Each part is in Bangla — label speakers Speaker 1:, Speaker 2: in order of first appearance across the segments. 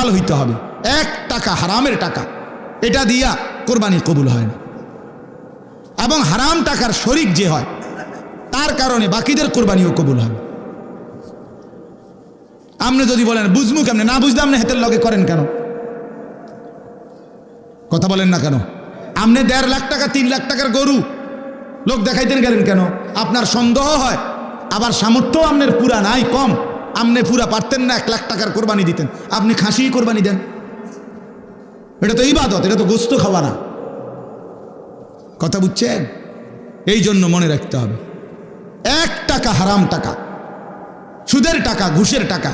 Speaker 1: হালাল হইতে হবে। 1 টাকা হারামের টাকা, এটা দিয়া কোরবানি কবুল হয় না। এবং হারাম টাকার শরিক যে হয় তার কারণে বাকিদের কোরবানিও কবুল হয়। আপনি যদি বলেন বুঝমু কেমনে, না বুঝলে আপনি হেতের লগে করেন কেন? কথা বলেন না কেন? আপনি 1.5 লাখ টাকা 3 লাখ টাকার গরু লোক দেখাইতেন গেলেন কেন? আপনার সন্দেহ হয়, আবার সামর্থ্য আপনার পুরা নাই, কম, আপনি পুরা পারতেন না 1 লাখ টাকার কোরবানি দিতেন, আপনি খাসি কোরবানি দেন। এটা তো ইবাদত, এটা তো গোস্ত খাওয়া না। কথা বুঝছেন? এই জন্য মনে রাখতে হবে, 1 টাকা হারাম টাকা, সুদের টাকা, ঘুষের টাকা,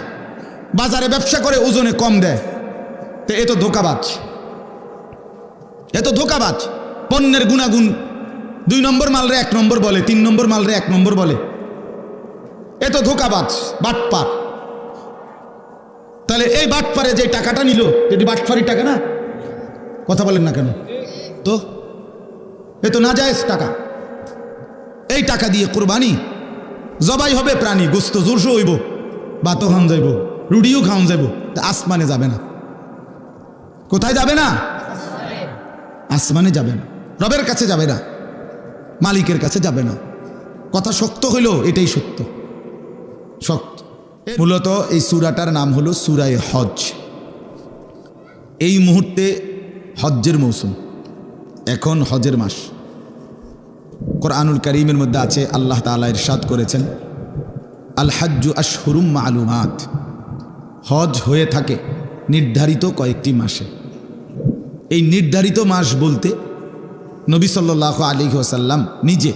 Speaker 1: বাজারে ব্যবসা করে ওজনে কম দেয়, তো এ তো ধোঁকাবাজ, এ তো ধোঁকাবাজ। পণ্যের গুণাগুণ 2 নম্বর মালরে 1 নম্বর বলে, 3 নম্বর মালরে 1 নম্বর বলে, এ তো ধোঁকাবাজ, বাটপার। তাহলে এই বাটপারে যে টাকাটা নিল, যদি বাটপারি টাকা না, কথা বলেন না কেন? তো এ তো নাজায়েজ টাকা। এই টাকা দিয়ে কোরবানি জবাই হবে প্রাণী, গোস্ত জোরসো হইব, ভাতও খাওয়ান যাইব, রুটিও খাওয়ান যাইব, তা আসমানে যাবে না। কোথায় যাবে না? আসমানে যাবে না, রবের কাছে যাবে না, মালিকের কাছে যাবে না। কথা শক্ত হইল, এটাই সত্য, শক্ত। মূলত এই সূরাটার নাম হলো সূরায়ে হজ। এই মুহূর্তে হজ্জের মৌসুম, এখন হজের মাস। কোরআনুল কারীমের মধ্যে আছে, আল্লাহ তাআলা ইরশাদ করেছেন, আল হাজ্জু আশহুরুম মালুমাত, হজ হয়ে থাকে নির্ধারিত কয়েকটি মাসে। এই নির্ধারিত মাস বলতে নবী সাল্লাল্লাহু আলাইহি ওয়াসাল্লাম নিজে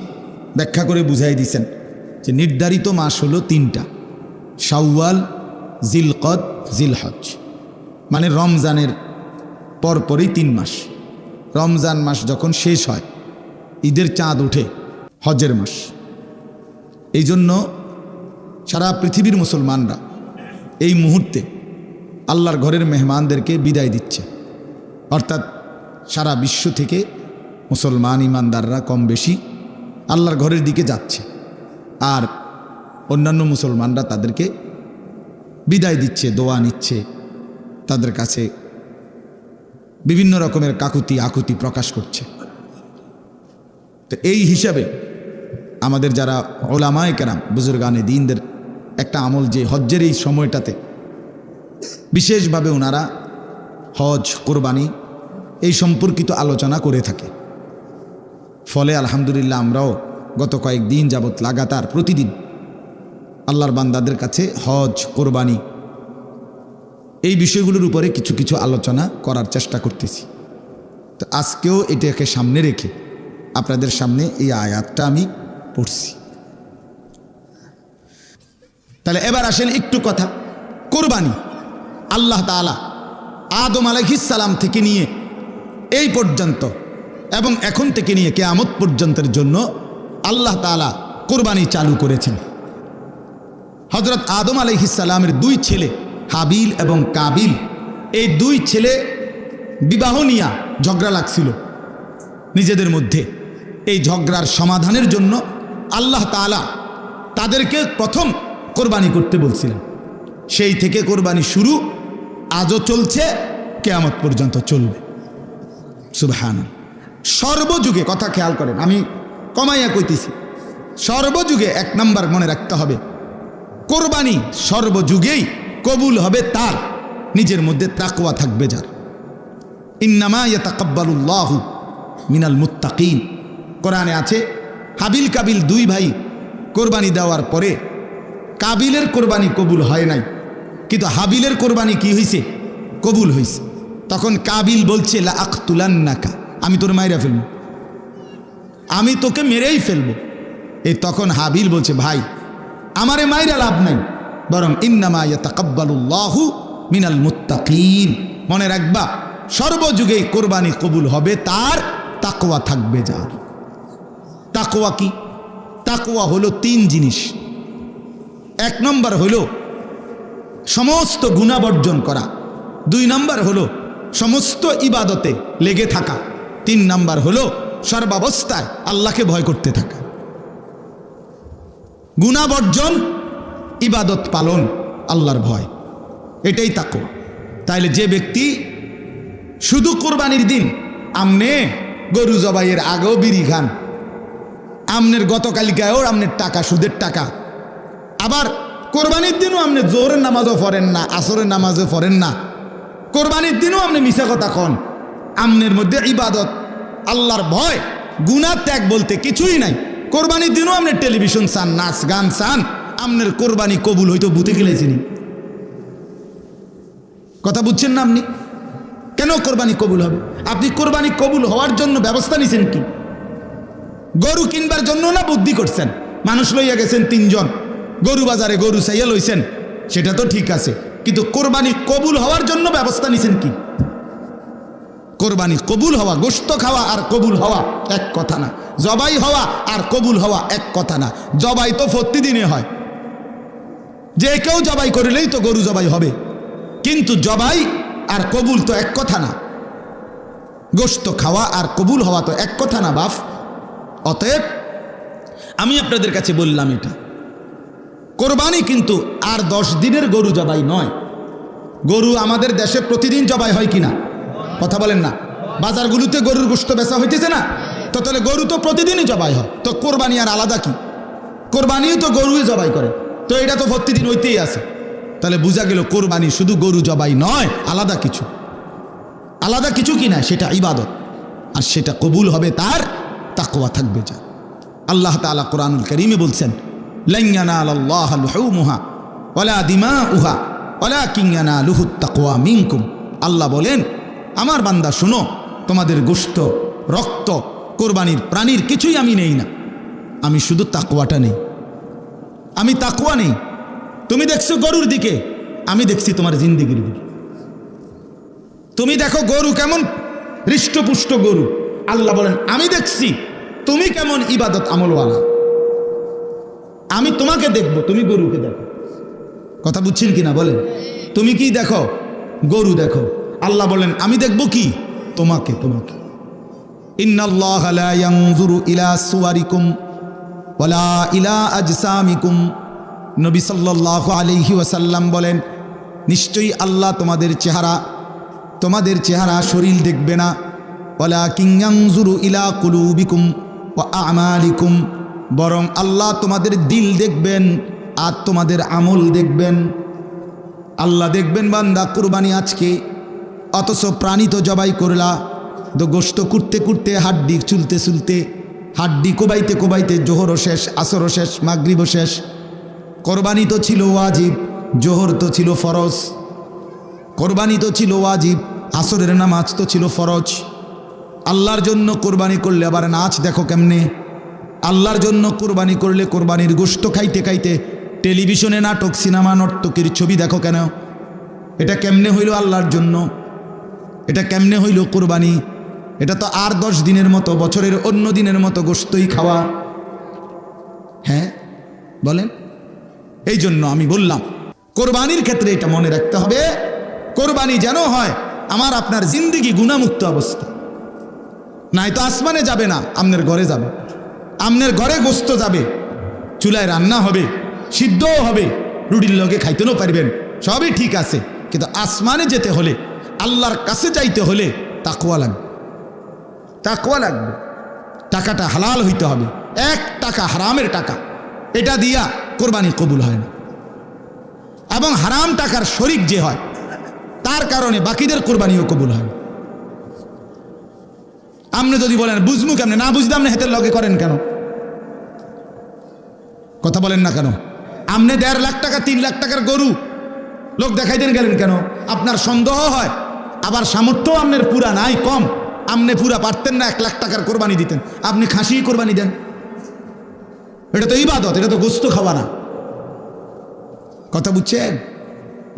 Speaker 1: ব্যাখ্যা করে বুঝাই দিয়েছেন যে নির্ধারিত মাস হলো 3টা, শাওয়াল, জিলকদ, জিলহজ। মানে রমজানের পরপরই 3 মাস। রমজান মাস যখন শেষ হয়, ঈদের চাঁদ ওঠে, হজের মাস। এই জন্য সারা পৃথিবীর মুসলমানরা এই মুহূর্তে আল্লাহর ঘরের মেহমানদেরকে বিদায় দিচ্ছে। অর্থাৎ সারা বিশ্ব থেকে মুসলমান ইমানদাররা কম বেশি আল্লাহর ঘরের দিকে যাচ্ছে, আর অন্যান্য মুসলমানরা তাদেরকে বিদায় দিচ্ছে, দোয়া নিচ্ছে, তাদের কাছে বিভিন্ন রকমের কাকুতি আকুতি প্রকাশ করছে। তো এই হিসাবে আমাদের যারা ওলামায়ে কেরাম, বুজুর্গানে দ্বীনদের একটা আমল যে হজ্জের এই সময়টাতে বিশেষভাবে ওনারা হজ, কোরবানি এই সম্পর্কিত আলোচনা করে থাকে। ফলে আলহামদুলিল্লাহ আমরাও গত কয়েকদিন যাবৎ লাগাতার প্রতিদিন আল্লাহর বান্দাদের কাছে হজ, কোরবানি এই বিষয়গুলোর উপরে কিছু কিছু আলোচনা করার চেষ্টা করতেছি। তো আজকেও এটাকে সামনে রেখে আপনাদের সামনে এই আয়াতটা আমি পড়ছি। তাহলে এবার আসেন একটু কথা, কোরবানি আল্লাহ তাআলা আদম আলাইহিস সালাম থেকে নিয়ে এই পর্যন্ত এবং এখন থেকে নিয়ে কিয়ামত পর্যন্তের জন্য আল্লাহ তাআলা কোরবানি চালু করেছেন। হযরত আদম আলাইহিস সালামের 2 ছেলে হাবিল এবং কাবিল, এই 2 ছেলে বিবাহ নিয়ে ঝগড়া লাগছিল নিজেদের মধ্যে। এই ঝগড়ার সমাধানের জন্য আল্লাহ তাআলা তাদেরকে প্রথম কোরবানি করতে বলছিলেন। সেই থেকে কোরবানি শুরু, আজও চলছে, কিয়ামত পর্যন্ত চলবে। সুবহানাল্লাহ। সর্বযুগে, কথা খেয়াল করেন, আমি কমাইয়া কইতেছি, সর্বযুগে 1 নাম্বার মনে রাখতে হবে, কোরবানি সর্বযুগেই কবুল হবে তার নিজের মধ্যে তাকওয়া থাকবে যার। ইন্নামা ইয়াতাকাব্বালুল্লাহু মিনাল মুত্তাকিন। কোরআনে আছে, হাবিল কাবিল 2 ভাই কোরবানি দেওয়ার পরে কাবিলের কোরবানি কবুল হয় নাই, কিন্তু হাবিলের কোরবানি কি হয়েছে? কবুল হয়েছে। তখন কাবিল বলছে, লা আকতুলান্নাকা, আমি তোর মাইরা ফেলবো, আমি তোকে মেরেই ফেলবো। এই তখন হাবিল বলছে, ভাই আমারে মাইরা লাভ নাই, বরং ইন্নামা ইয়াতাকাব্বালুল্লাহু মিনাল মুত্তাকিন। মনে রাখবা, সর্বযুগেই কোরবানি কবুল হবে তার তাকওয়া থাকবে যার। তাকওয়া কি? তাকওয়া হলো 3 জিনিস। 1 নম্বর হলো সমস্ত গুনাহ বর্জন করা, 2 নম্বর হলো সমস্ত ইবাদতে লেগে থাকা, 3 নম্বর হলো সর্বাবস্থায় আল্লাহকে ভয় করতে থাকা। গুনাহ বর্জন, ইবাদত পালন, আল্লাহর ভয়, এটাই তাকওয়া। তাইলে যে ব্যক্তি শুধু কোরবানির দিন আমনে গরু জবাইয়ের আগেও বিড়ি খান, আমনের গতকালিকায়ও আমনের টাকা সুদের টাকা, আবার কোরবানির দিনও আপনি জোহরের নামাজও পড়েন না, আসরের নামাজও পড়েন না, কোরবানির দিনও আপনি মিছা কথা কন, আমনের মধ্যে ইবাদত আল্লাহর ভয় গুনাহ ত্যাগ বলতে কিছুই নাই, কোরবানির দিনও আপনি টেলিভিশন চান, নাচ গান চান, আমনের কোরবানি কবুল হইতো বুঝে গেলেছিনি। কথা বুঝছেন না আপনি? কেন কোরবানি কবুল হবে? আপনি কোরবানি কবুল হওয়ার জন্য ব্যবস্থা নিছেন কি? গরু কিনবার জন্য না বুদ্ধি করছেন? মানুষ লইয়া গেছেন 3 জন, গরু বাজারে গরু চাইয়া লইছেন, সেটা তো ঠিক আছে, কিন্তু কোরবানি কবুল হওয়ার জন্য ব্যবস্থা নিছেন কি? কোরবানি কবুল হওয়া, গোশত খাওয়া আর কবুল হওয়া এক কথা না, জবাই হওয়া আর কবুল হওয়া এক কথা না। জবাই তো প্রতিদিনে হয়, যে কেউ জবাই করিলেই তো গরু জবাই হবে, কিন্তু জবাই আর কবুল তো এক কথা না, গোশত খাওয়া আর কবুল হওয়া তো এক কথা না বাপ। অতএব আমি আপনাদের কাছে বললাম, এটা কোরবানি কিন্তু আর 10 দিনের গরু জবাই নয়। গরু আমাদের দেশে প্রতিদিন জবাই হয় কিনা কথা বলেন না? বাজারগুলোতে গরুর গোশত বেচা হইতেছে না? তো তাহলে গরু তো প্রতিদিনই জবাই হয়, তো কোরবানি আর আলাদা কি? কোরবানিও তো গরুই জবাই করে, তো এটা তো প্রতিদিন হইতেই আছে। তাহলে বোঝা গেল কোরবানি শুধু গরু জবাই নয়, আলাদা কিছু, আলাদা কিছু কি না, সেটা ইবাদত, আর সেটা কবুল হবে তার তাকওয়া থাকবে যা। আল্লাহ তাআলা কোরআনুল কারীমে বলছেন, লান ইয়ানালাল্লাহা লুহুমুহা ওয়ালা দিমাউহা ওয়ালাকিন ইয়ানালুহুত তাকওয়া মিনকুম। আল্লাহ বলেন, আমার বান্দা শুনো, তোমাদের গোশত, রক্ত, কোরবানির প্রাণীর কিছুই আমি নেই না, আমি শুধু তাকওয়াটা নেই, আমি তাকওয়া নেই। তুমি দেখছো গরুর দিকে, আমি দেখছি তোমার জিন্দেগির দিকে। তুমি দেখো গরু কেমন হৃষ্টপুষ্ট গরু, আল্লাহ বলেন আমি দেখছি তুমি কেমন ইবাদত আমলওয়ালা, আমি তোমাকে দেখবো, তুমি গরুকে দেখো। কথা বুঝছেন কিনা বলেন? তুমি কি দেখো? গরু দেখো। আল্লাহ বলেন আমি দেখবো কি? তোমাকে। তোমাকে ইন্নাল্লাহা লা ইয়ানজুরু ইলা সুওয়ারিকুম ওয়ালা ইলা আজসামিকুম। নবী সাল্লাল্লাহু আলাইহি ওয়াসাল্লাম বলেন, নিশ্চয়ই আল্লাহ তোমাদের চেহারা শরীর দেখবে না, ওয়ালাকিন ইয়ানজুরু ইলা কুলুবিকুম ওয়া আমালিকুম, বরং আল্লাহ তোমাদের দিল দেখবেন আর তোমাদের আমল দেখবেন। আল্লাহ দেখবেন বান্দা কুরবানি আজকে, অথচ প্রাণী তো জবাই করলা, তো গোশত কুটতে কুটতে, হাড্ডি চুলতে চুলতে, হাড্ডি কোবাইতে কোবাইতে জোহরও শেষ, আসরও শেষ, মাগরিবও শেষ। কোরবানি তো ছিল ওয়াজিব, জোহর তো ছিল ফরজ, কোরবানি তো ছিল ওয়াজিব, আসরের নামাজ তো ছিল ফরজ। আল্লাহর জন্য কোরবানি করলে আবার নাচ দেখো কেমনে? আল্লাহর জন্য কোরবানি করলে কোরবানির গোশত খাইতে খাইতে টেলিভিশনে নাটক, সিনেমা, নর্তকীর ছবি দেখো কেন? এটা কেমনে হইল আল্লাহর জন্য? এটা কেমনে হইল কোরবানি? এটা তো আর 10 দিনের মতো, বছরের অন্য দিনের মতো গোশতই খাওয়া। হ্যাঁ বলেন? এই জন্য আমি বললাম কোরবানির ক্ষেত্রে এটা মনে রাখতে হবে, কোরবানি যেন হয় আমার আপনার জিন্দেগি গুনাহমুক্ত অবস্থা। নাই তো আসমানে যাবে না, আপনার ঘরে যাবে, আপনার ঘরে গোশত যাবে, চুলায় রান্না হবে, সিদ্ধও হবে, রুটির লগে খাইতেও পারবেন, সবই ঠিক আছে। কিন্তু আসমানে যেতে হলে, আল্লাহর কাছে যাইতে হলে তাকওয়া লাগবে, তাকওয়া লাগবে। টাকাটা হালাল হইতে হবে, 1 টাকা হারামের টাকা, এটা দিয়া কোরবানি কবুল হয় না। এবং হারাম টাকার শরিক যে হয়, তার কারণে বাকিদের কোরবানিও কবুল হয় না। আপনি যদি বলেন বুঝমু কেমনে, না বুঝলে আপনি হাতের লগে করেন কেন? কথা বলেন না কেন? আপনি 1.5 লাখ টাকা 3 লাখ টাকার গরু লোক দেখাইতেন গেলেন কেন? আপনার সন্দেহ হয়, আবার সামর্থ্য আপনার পুরা নাই, কম, আপনি পুরা পারতেন না 1 লাখ টাকার কোরবানি দিতেন, আপনি খাসি কোরবানি দেন। এটা তো ইবাদত, এটা তো গোশত খাওয়া না। কথা বুঝছেন?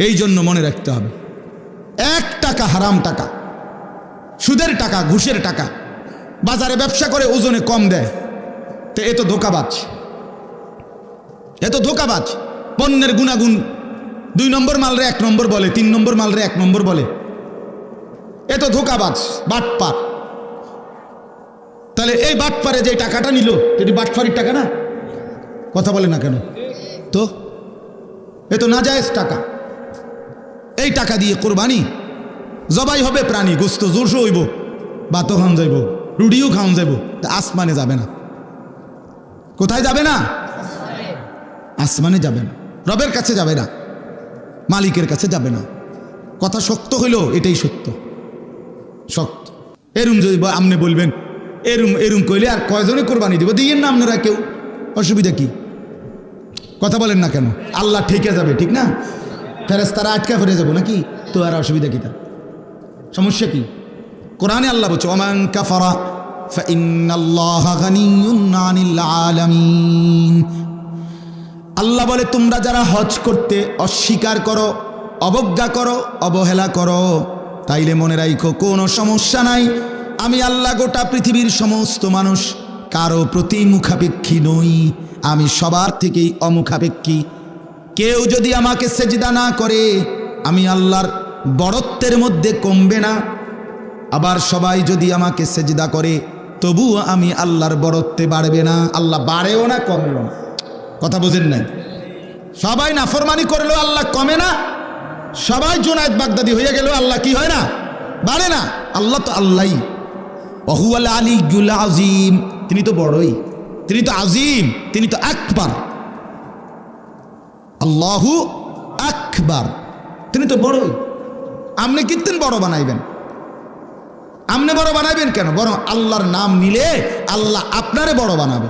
Speaker 1: এই জন্য মনে রাখতে হবে, 1 টাকা হারাম টাকা, সুদের টাকা, ঘুষের টাকা, বাজারে ব্যবসা করে ওজনে কম দেয়, তো এ তো ধোঁকাবাজ, এ তো ধোঁকাবাজ। পণ্যের গুণাগুণ 2 নম্বর মালরে 1 নম্বর বলে, 3 নম্বর মালরে 1 নম্বর বলে, এ তো ধোঁকাবাজ, বাটপার। তাহলে এই বাটপারে যে টাকাটা নিল, এটি বাটপারির টাকা না? কথা বলে না কেন? তো এ তো নাজায়েজ টাকা, এই টাকা দিয়ে কোরবানি জবাই হবে প্রাণী, গোস্ত জোরসো হইব, ভাতও খাওয়ান যাইব, রুটিও খাওয়ান যাইব, তা আসমানে যাবে না। কোথায় যাবে না? আসমানে যাবে না, রবের কাছে যাবে না, মালিকের কাছে যাবে না। কথা শক্ত হইল, এটাই সত্য, শক্ত। এরম যদি আপনি বলবেন এরম এরম কইলে আর কয়জনে কোরবানি দিব, দিয়েন না আপনারা কেউ, অসুবিধা কি? কথা বলেন না কেন? আল্লাহ ঠিকে যাবে, ঠিক না? ফেরেশতারা আটকা ফিরে যাবো নাকি? তো আর অসুবিধা কি? তার সমস্যা কি? কোরআনে আল্লাহ বলছে ওমান কাফারা ফাইন্নাল্লাহা গানিয়্যুন আনিল আলামিন। আল্লাহ বলে তোমরা যারা হজ করতে অস্বীকার করো, অবজ্ঞা করো, অবহেলা করো, তাইলে মনে রাখো কোনো সমস্যা নাই, আমি আল্লাহ গোটা পৃথিবীর সমস্ত মানুষ কারো প্রতি মুখাপেক্ষী নই, আমি সবার থেকেই অমুখাপেক্ষী। কেউ যদি আমাকে সেজদা না করে আমি আল্লাহর বড়ত্বের মধ্যে কমবে না, আবার সবাই যদি আমাকে সেজদা করে তবুও আমি আল্লাহর বড়ত্বে বাড়বে না। আল্লাহ বাড়েও না কমেও না, কথা বোঝেন নাই? সবাই নাফরমানি করলেও আল্লাহ কমে না, সবাই জুনায়েদ বাগদাদি হয়ে গেলেও আল্লাহ কি হয় না? বাড়ে না। আল্লাহ তো আল্লাহই, ওহুয়াল আলিয়্যুল আযীম, তিনি তো বড়ই, তিনি তো আজিম, তিনি তো আকবার, আল্লাহু আকবার, তিনি তো বড়ই। আপনি কীর্তন বড় বানাইবেন? আপনি বড় বানাইবেন কেন? বরং আল্লাহর নাম নিলে আল্লাহ আপনারে বড় বানাবে।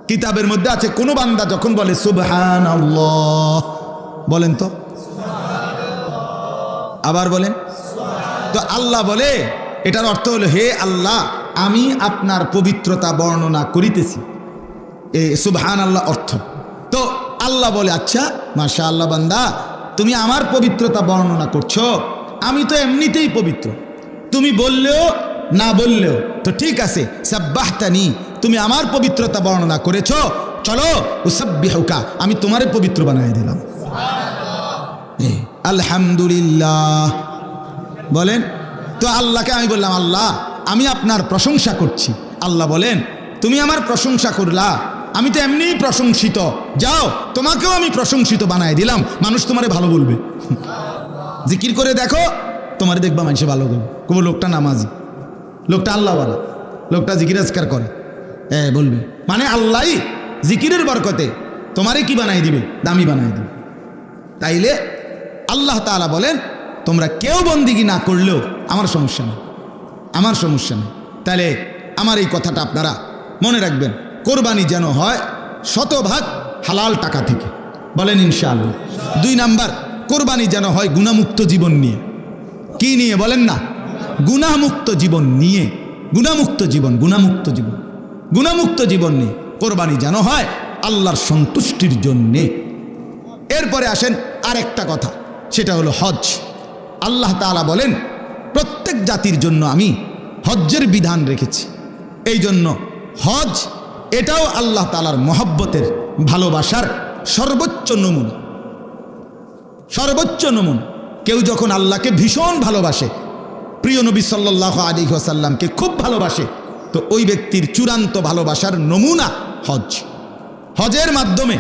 Speaker 1: কিতাবের মধ্যে আছে কোন বান্দা যখন বলে সুবহানাল্লাহ, বলেন তো, আবার বলেন তো, আল্লাহ বলে এটার অর্থ হলো হে আল্লাহ আমি আপনার পবিত্রতা বর্ণনা করিতেছি, এ সুবহানাল্লাহ অর্থ। তো আল্লাহ বলে আচ্ছা মাশাআল্লাহ বান্দা তুমি আমার পবিত্রতা বর্ণনা করছো, আমি তো এমনিতেই পবিত্র, তুমি বললেও না বললেও তো ঠিক আছে, সাব্বাহতানি, তুমি আমার পবিত্রতা বর্ণনা করেছো, চলো উসাব্বিহুকা, আমি তোমারে পবিত্র বানাই দিলাম। আলহামদুলিল্লাহ বলেন তো। আল্লাহকে আমি বললাম আল্লাহ আমি আপনার প্রশংসা করছি, আল্লাহ বলেন তুমি আমার প্রশংসা করলা, আমি তো এমনিই প্রশংসিত, যাও তোমাকেও আমি প্রশংসিত বানাই দিলাম, মানুষ তোমারে ভালো বলবে। জিকির করে দেখো, তোমারে দেখবা মানুষে ভালো করবে, কবো লোকটা নামাজি, লোকটা আল্লাহওয়ালা, লোকটা জিকির আজকার করে, বলবে মানে আল্লাহই জিকিরের বরকতে তোমারে কি বানাই দিবে? দামি বানাই দিবে। তাইলে আল্লাহ তাআলা বলেন তোমরা কেউ বন্দিগি না করলেও আমার সমস্যা নেই, আমার সমস্যা নেই। তাহলে আমার এই কথাটা আপনারা মনে রাখবেন, কোরবানি যেন হয় শতভাগ হালাল টাকা থেকে, বলেন ইনশাআল্লাহ। 2 নাম্বার, কোরবানি যেন হয় গুনাহমুক্ত জীবন নিয়ে। কি নিয়ে বলেন না? গুনাহমুক্ত জীবন নিয়ে, গুনাহমুক্ত জীবন, গুনাহমুক্ত জীবন, গুনাহমুক্ত জীবন নিয়ে কোরবানি যেন হয় আল্লাহর সন্তুষ্টির জন্যে। এরপরে আসেন আরেকটা কথা, সেটা হলো হজ। আল্লাহ তাআলা বলেন প্রত্যেক জাতির জন্য আমি হজ্জের বিধান রেখেছি, এই জন্য হজ এটাও আল্লাহ তাআলার মহব্বতের ভালোবাসার সর্বোচ্চ নমুনা, সর্বোচ্চ নমুনা। কেউ যখন আল্লাহকে ভীষণ ভালোবাসে, প্রিয় নবী সাল্লাল্লাহু আলাইহি ওয়াসাল্লামকে খুব ভালোবাসে, তো ওই ব্যক্তির চূড়ান্ত ভালোবাসার নমুনা হজ। হজের মাধ্যমে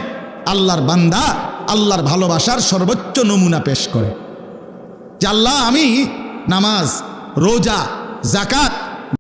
Speaker 1: আল্লাহর বান্দা আল্লাহর ভালোবাসার সর্বোচ্চ নমুনা পেশ করে যে আল্লাহ আমি নামাজ, রোজা, যাকাত